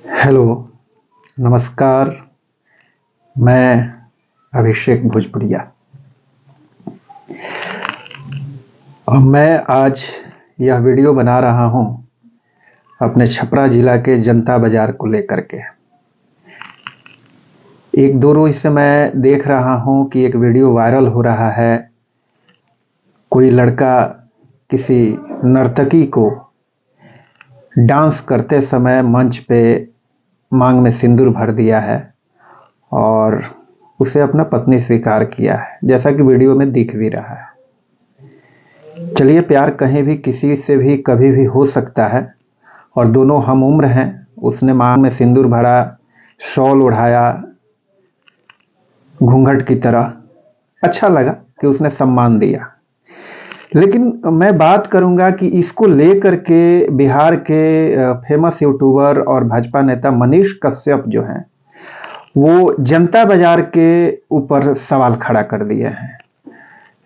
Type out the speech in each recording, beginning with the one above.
Hello, नमस्कार। मैं अभिषेक भोजपुरिया और मैं आज यह वीडियो बना रहा हूं अपने छपरा जिला के जनता बाजार को लेकर के। एक दो रोज से मैं देख रहा हूं कि एक वीडियो वायरल हो रहा है। कोई लड़का किसी नर्तकी को डांस करते समय मंच पे मांग में सिंदूर भर दिया है और उसे अपना पत्नी स्वीकार किया है, जैसा कि वीडियो में दिख भी रहा है। चलिए, प्यार कहीं भी किसी से भी कभी भी हो सकता है और दोनों हम उम्र हैं। उसने मांग में सिंदूर भरा, शॉल ओढ़ाया घूंघट की तरह। अच्छा लगा कि उसने सम्मान दिया। लेकिन मैं बात करूंगा कि इसको लेकर के बिहार के फेमस यूट्यूबर और भाजपा नेता मनीष कश्यप जो हैं, वो जनता बाजार के ऊपर सवाल खड़ा कर दिए हैं।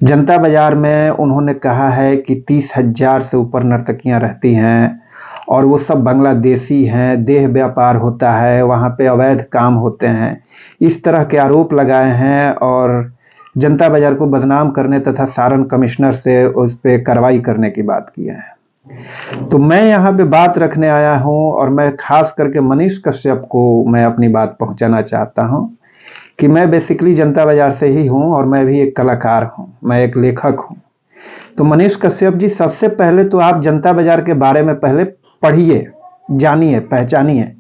जनता बाजार में उन्होंने कहा है कि 30,000 से ऊपर नर्तकियां रहती हैं और वो सब बांग्लादेशी हैं, देह व्यापार होता है, वहाँ पे अवैध काम होते हैं, इस तरह के आरोप लगाए हैं और जनता बाजार को बदनाम करने तथा सारण कमिश्नर से उस पर कार्रवाई करने की बात की है। तो मैं यहाँ पे बात रखने आया हूँ और मैं खास करके मनीष कश्यप को मैं अपनी बात पहुँचाना चाहता हूँ कि मैं बेसिकली जनता बाजार से ही हूँ और मैं भी एक कलाकार हूँ, मैं एक लेखक हूँ। तो मनीष कश्यप जी, सबसे पहले तो आप जनता बाजार के बारे में पहले पढ़िए, जानिए, पहचानिए,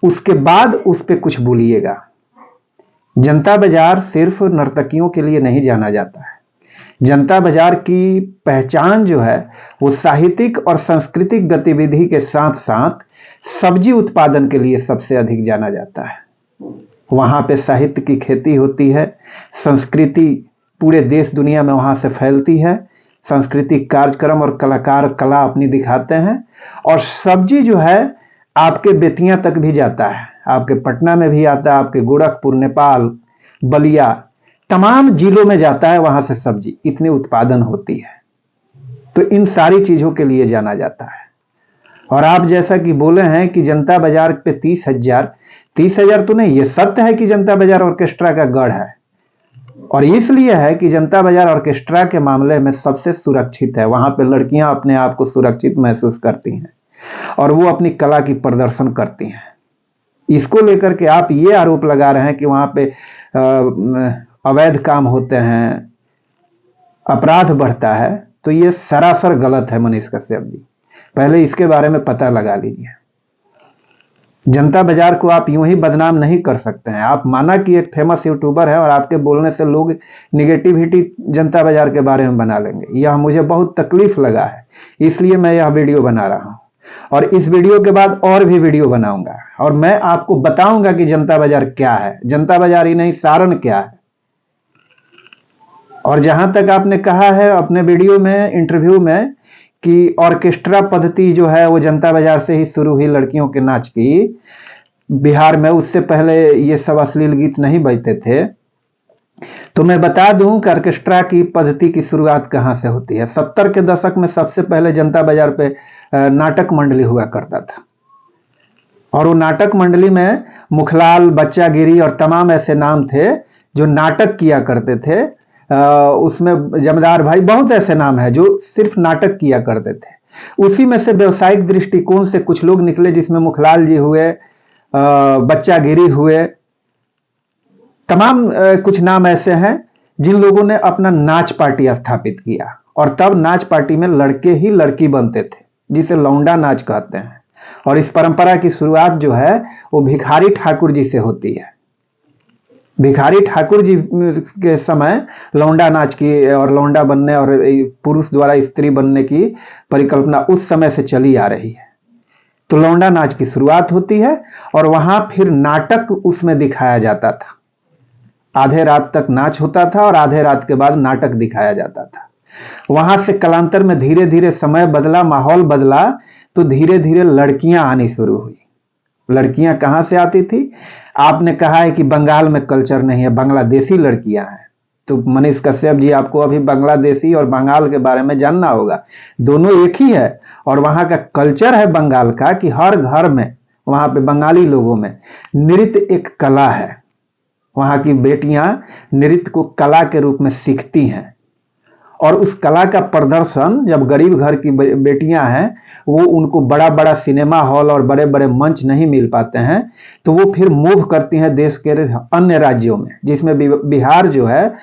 उसके बाद उस पर कुछ बोलिएगा। जनता बाजार सिर्फ नर्तकियों के लिए नहीं जाना जाता है। जनता बाजार की पहचान जो है वो साहित्यिक और सांस्कृतिक गतिविधि के साथ साथ सब्जी उत्पादन के लिए सबसे अधिक जाना जाता है। वहां पे साहित्य की खेती होती है, संस्कृति पूरे देश दुनिया में वहां से फैलती है, सांस्कृतिक कार्यक्रम और कलाकार कला अपनी दिखाते हैं और सब्जी जो है आपके बेतिया तक भी जाता है, आपके पटना में भी आता है, आपके गोरखपुर, नेपाल, बलिया, तमाम जिलों में जाता है। वहां से सब्जी इतनी उत्पादन होती है, तो इन सारी चीजों के लिए जाना जाता है। और आप जैसा कि बोले हैं कि जनता बाजार पे 30,000 तो नहीं, ये सत्य है कि जनता बाजार ऑर्केस्ट्रा का गढ़ है और इसलिए है कि जनता बाजार ऑर्केस्ट्रा के मामले में सबसे सुरक्षित है। वहां पे लड़कियां अपने आप को सुरक्षित महसूस करती हैं और वो अपनी कला की प्रदर्शन करती हैं। इसको लेकर के आप ये आरोप लगा रहे हैं कि वहां पे अवैध काम होते हैं, अपराध बढ़ता है, तो ये सरासर गलत है मनीष कश्यप जी। पहले इसके बारे में पता लगा लीजिए। जनता बाजार को आप यूं ही बदनाम नहीं कर सकते हैं। आप माना कि एक फेमस यूट्यूबर है और आपके बोलने से लोग निगेटिविटी जनता बाजार के बारे में बना लेंगे, यह मुझे बहुत तकलीफ लगा है, इसलिए मैं यह वीडियो बना रहा हूं और इस वीडियो के बाद और भी वीडियो बनाऊंगा और मैं आपको बताऊंगा कि जनता बाजार क्या है, जनता बाजार ही नहीं सारण क्या है। और जहां तक आपने कहा है अपने वीडियो में, इंटरव्यू में, कि ऑर्केस्ट्रा पद्धति जो है वो जनता बाजार से ही शुरू हुई लड़कियों के नाच की बिहार में, उससे पहले ये सब अश्लील गीत नहीं बजते थे। तो मैं बता दूं कि ऑर्केस्ट्रा की पद्धति की शुरुआत कहां से होती है। 70 के दशक में सबसे पहले जनता बाजार पे नाटक मंडली हुआ करता था और वो नाटक मंडली में मुखलाल, बच्चागिरी और तमाम ऐसे नाम थे जो नाटक किया करते थे। उसमें जमदार भाई, बहुत ऐसे नाम है जो सिर्फ नाटक किया करते थे। उसी में से व्यवसायिक दृष्टिकोण से कुछ लोग निकले, जिसमें मुखलाल जी हुए, बच्चागिरी हुए, तमाम कुछ नाम ऐसे हैं जिन लोगों ने अपना नाच पार्टी स्थापित किया और तब नाच पार्टी में लड़के ही लड़की बनते थे, जिसे लौंडा नाच कहते हैं। और इस परंपरा की शुरुआत जो है वो भिखारी ठाकुर जी से होती है। भिखारी ठाकुर जी के समय लौंडा नाच की और लौंडा बनने और पुरुष द्वारा स्त्री बनने की परिकल्पना उस समय से चली आ रही है। तो लौंडा नाच की शुरुआत होती है और वहां फिर नाटक उसमें दिखाया जाता था। आधे रात तक नाच होता था और आधे रात के बाद नाटक दिखाया जाता था। वहां से कालांतर में धीरे धीरे समय बदला, माहौल बदला, तो धीरे धीरे लड़कियां आनी शुरू हुई। लड़कियां कहां से आती थी? आपने कहा है कि बंगाल में कल्चर नहीं है, बांग्लादेशी लड़कियां हैं। तो मनीष कश्यप जी, आपको अभी बांग्लादेशी और बंगाल के बारे में जानना होगा। दोनों एक ही है और वहां का कल्चर है बंगाल का कि हर घर में वहां पे बंगाली लोगों में नृत्य एक कला है। वहां की बेटियां नृत्य को कला के रूप में सीखती हैं और उस कला का प्रदर्शन जब गरीब घर की बेटियां हैं, वो उनको बड़ा बड़ा सिनेमा हॉल और बड़े बड़े मंच नहीं मिल पाते हैं, तो वो फिर मूव करती हैं देश के अन्य राज्यों में, जिसमें बिहार जो है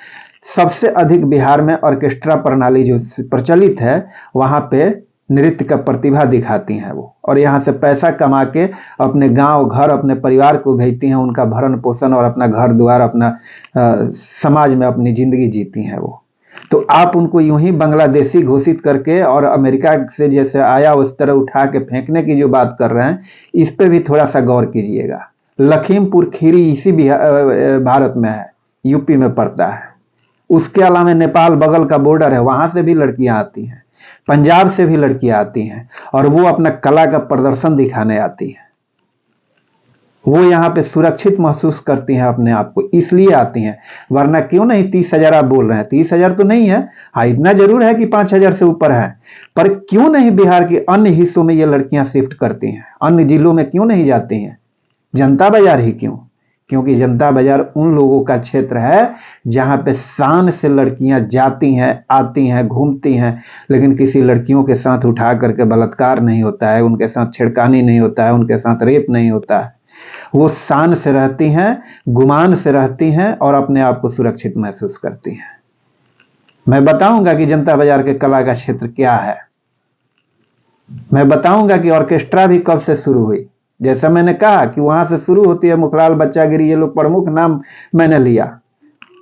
सबसे अधिक। बिहार में ऑर्केस्ट्रा प्रणाली जो प्रचलित है, वहां पे नृत्य का प्रतिभा दिखाती हैं वो, और यहाँ से पैसा कमा के अपने गांव घर अपने परिवार को भेजती हैं, उनका भरण पोषण और अपना घर द्वार अपना समाज में अपनी जिंदगी जीती हैं वो। तो आप उनको यूं ही बांग्लादेशी घोषित करके और अमेरिका से जैसे आया उस तरह उठा के फेंकने की जो बात कर रहे हैं, इस पे भी थोड़ा सा गौर कीजिएगा। लखीमपुर खीरी इसी भारत में है, यूपी में पड़ता है। उसके अलावा नेपाल बगल का बॉर्डर है, वहां से भी लड़कियां आती हैं, पंजाब से भी लड़कियां आती हैं और वो अपना कला का प्रदर्शन दिखाने आती हैं। वो यहाँ पे सुरक्षित महसूस करती हैं अपने आप को, इसलिए आती हैं। वरना क्यों नहीं 30,000 आप बोल रहे हैं, 30,000 तो नहीं है, हाँ इतना जरूर है कि 5,000 से ऊपर है, पर क्यों नहीं बिहार के अन्य हिस्सों में ये लड़कियां शिफ्ट करती हैं, अन्य जिलों में क्यों नहीं जाती हैं? जनता बाजार ही क्यों? क्योंकि जनता बाजार उन लोगों का क्षेत्र है जहां पे शान से लड़कियां जाती हैं, आती हैं, घूमती हैं, लेकिन किसी लड़कियों के साथ उठा करके बलात्कार नहीं होता है, उनके साथ छेड़खानी नहीं होता है, उनके साथ रेप नहीं होता है। वो शान से रहती हैं, गुमान से रहती हैं और अपने आप को सुरक्षित महसूस करती हैं। मैं बताऊंगा कि जनता बाजार के कला का क्षेत्र क्या है। मैं बताऊंगा कि ऑर्केस्ट्रा भी कब से शुरू हुई। जैसा मैंने कहा कि वहां से शुरू होती है, मुखलाल बच्चागिरी, ये लोग प्रमुख नाम मैंने लिया।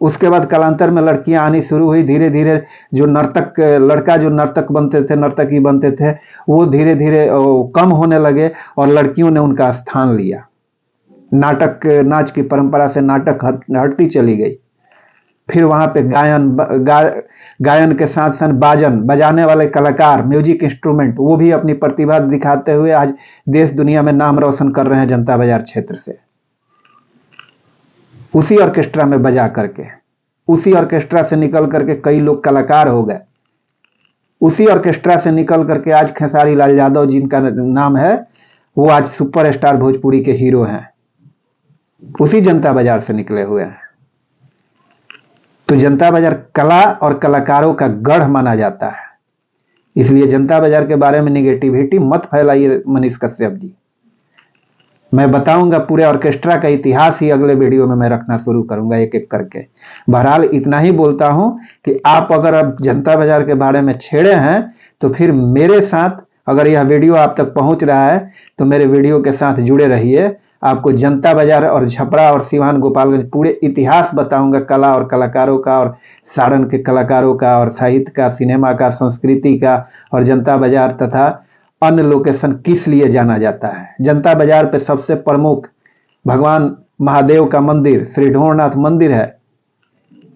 उसके बाद कालांतर में लड़कियां आनी शुरू हुई, धीरे धीरे जो लड़का जो नर्तक बनते थे, नर्तकी बनते थे, वो धीरे धीरे कम होने लगे और लड़कियों ने उनका स्थान लिया। नाटक नाच की परंपरा से नाटक हटती चली गई। फिर वहां पे गायन के साथ साथ बजाने वाले कलाकार, म्यूजिक इंस्ट्रूमेंट, वो भी अपनी प्रतिभा दिखाते हुए आज देश दुनिया में नाम रोशन कर रहे हैं जनता बाजार क्षेत्र से। उसी ऑर्केस्ट्रा में बजा करके, उसी ऑर्केस्ट्रा से निकल करके कई लोग कलाकार हो गए। उसी ऑर्केस्ट्रा से निकल करके आज खेसारी लाल यादव जिनका नाम है, वो आज सुपरस्टार भोजपुरी के हीरो हैं, उसी जनता बाजार से निकले हुए हैं। तो जनता बाजार कला और कलाकारों का गढ़ माना जाता है, इसलिए जनता बाजार के बारे में निगेटिविटी मत फैलाइए मनीष कश्यप जी। मैं बताऊंगा पूरे ऑर्केस्ट्रा का इतिहास ही अगले वीडियो में मैं रखना शुरू करूंगा एक एक करके। बहरहाल इतना ही बोलता हूं कि आप अगर अब जनता बाजार के बारे में छेड़े हैं, तो फिर मेरे साथ, अगर यह वीडियो आप तक पहुंच रहा है तो मेरे वीडियो के साथ जुड़े रहिए। आपको जनता बाजार और छपरा और सिवान गोपालगंज पूरे इतिहास बताऊंगा, कला और कलाकारों का, और सारण के कलाकारों का, और साहित्य का, सिनेमा का, संस्कृति का, और जनता बाजार तथा अन्य लोकेशन किस लिए जाना जाता है। जनता बाजार पे सबसे प्रमुख भगवान महादेव का मंदिर श्री ढोरनाथ मंदिर है,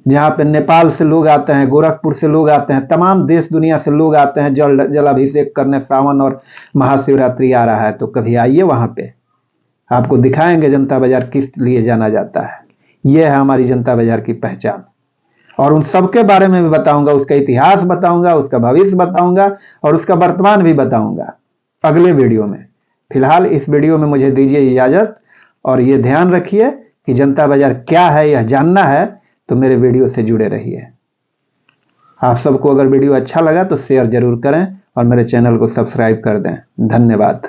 जहाँ पे नेपाल से लोग आते हैं, गोरखपुर से लोग आते हैं, तमाम देश दुनिया से लोग आते हैं जलाभिषेक करने। सावन और महाशिवरात्रि आ रहा है, तो कभी आइए वहां पे, आपको दिखाएंगे जनता बाजार किस लिए जाना जाता है। यह है हमारी जनता बाजार की पहचान, और उन सबके बारे में भी बताऊंगा, उसका इतिहास बताऊंगा, उसका भविष्य बताऊंगा और उसका वर्तमान भी बताऊंगा अगले वीडियो में। फिलहाल इस वीडियो में मुझे दीजिए इजाजत, और ये ध्यान रखिए कि जनता बाजार क्या है यह जानना है तो मेरे वीडियो से जुड़े रहिए। आप सबको अगर वीडियो अच्छा लगा तो शेयर जरूर करें और मेरे चैनल को सब्सक्राइब कर दें। धन्यवाद।